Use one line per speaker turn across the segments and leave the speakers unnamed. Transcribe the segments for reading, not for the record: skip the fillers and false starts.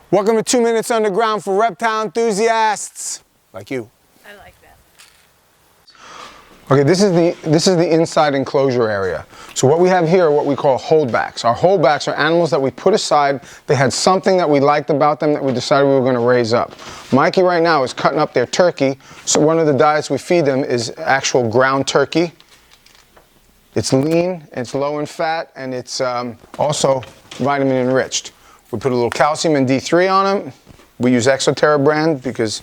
Welcome to 2 Minutes Underground for reptile enthusiasts like you.
I like that.
Okay, this is the inside enclosure area. So what we have here are what we call holdbacks. Our holdbacks are animals that we put aside. They had something that we liked about them that we decided we were going to raise up. Mikey right now is cutting up their turkey. So one of the diets we feed them is actual ground turkey. It's lean, it's low in fat, and it's also vitamin enriched. We put a little calcium and D3 on them. We use Exoterra brand because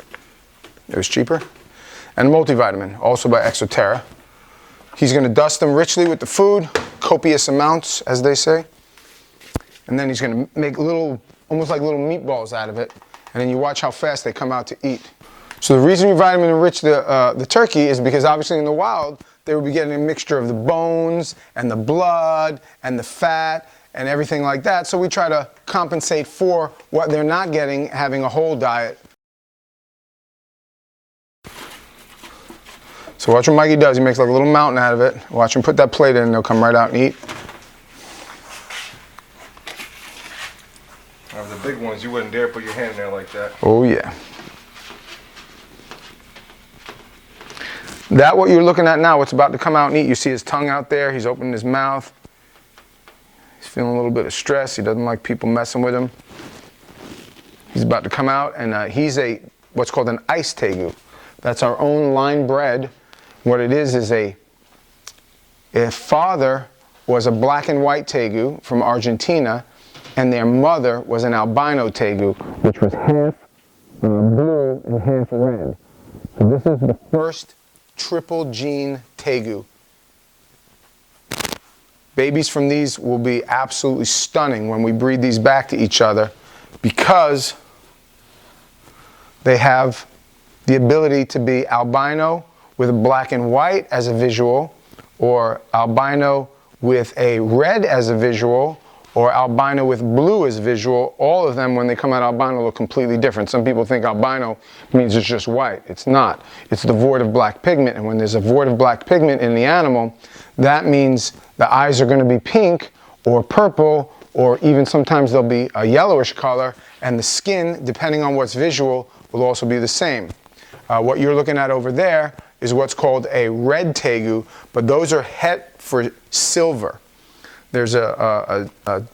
it was cheaper. And multivitamin, also by Exoterra. He's going to dust them richly with the food, copious amounts, as they say. And then he's going to make little, almost like little meatballs out of it. And then you watch how fast they come out to eat. So the reason you vitamin enrich the turkey is because obviously in the wild, they would be getting a mixture of the bones and the blood and the fat and everything like that. So we try to compensate for what they're not getting having a whole diet. So watch what Mikey does. He makes like a little mountain out of it. Watch him put that plate in and they'll come right out and eat.
The big ones, you wouldn't dare put your hand in there like that.
Oh yeah. That what you're looking at now, what's about to come out and eat, you see his tongue out there, he's opening his mouth. He's feeling a little bit of stress. He doesn't like people messing with him. He's about to come out, and he's what's called an ice tegu. That's our own line bred. What it is a father was a black and white tegu from Argentina, and their mother was an albino tegu, which was half blue and half red. So this is the first triple gene tegu. Babies from these will be absolutely stunning when we breed these back to each other because they have the ability to be albino with black and white as a visual, or albino with a red as a visual, or albino with blue as visual. All of them, when they come out albino, look completely different. Some people think albino means it's just white. It's not. It's devoid of black pigment, and when there's a void of black pigment in the animal, that means the eyes are going to be pink or purple, or even sometimes they'll be a yellowish color, and the skin, depending on what's visual, will also be the same. What you're looking at over there is what's called a red tegu, but those are het for silver. There's a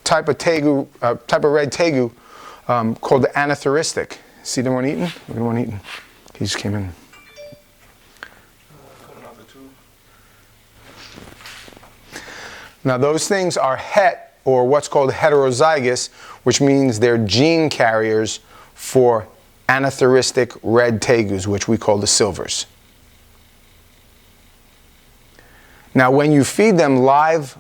type of tegu, type of red tegu called the anathoristic. See the one eating? Look at the one eating. He just came in. Now those things are het, or what's called heterozygous, which means they're gene carriers for anathoristic red tegus, which we call the silvers. Now when you feed them live,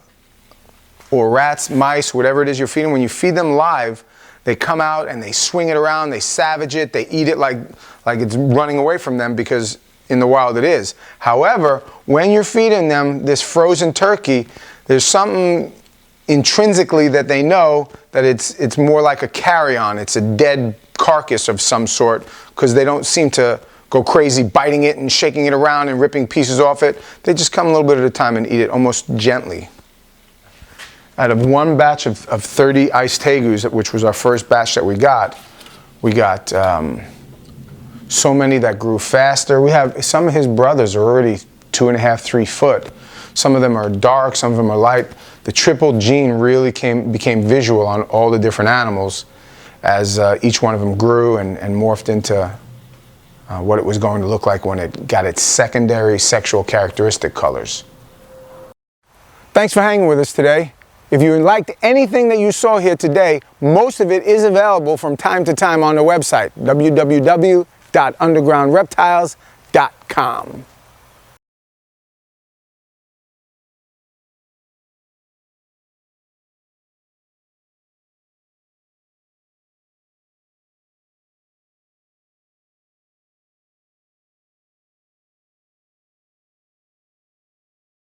or rats, mice, whatever it is you're feeding, when you feed them live, they come out and they swing it around, they savage it, they eat it like it's running away from them, because in the wild it is. However, when you're feeding them this frozen turkey, there's something intrinsically that they know that it's more like a carry-on. It's a dead carcass of some sort, because they don't seem to go crazy biting it and shaking it around and ripping pieces off it. They just come a little bit at a time and eat it almost gently. Out of one batch of 30 ice tegus, which was our first batch that we got so many that grew faster. We have some of his brothers are already 2.5, 3 foot. Some of them are dark, some of them are light. The triple gene really became visual on all the different animals as each one of them grew and morphed into what it was going to look like when it got its secondary sexual characteristic colors. Thanks for hanging with us today. If you liked anything that you saw here today, most of it is available from time to time on the website, www.undergroundreptiles.com.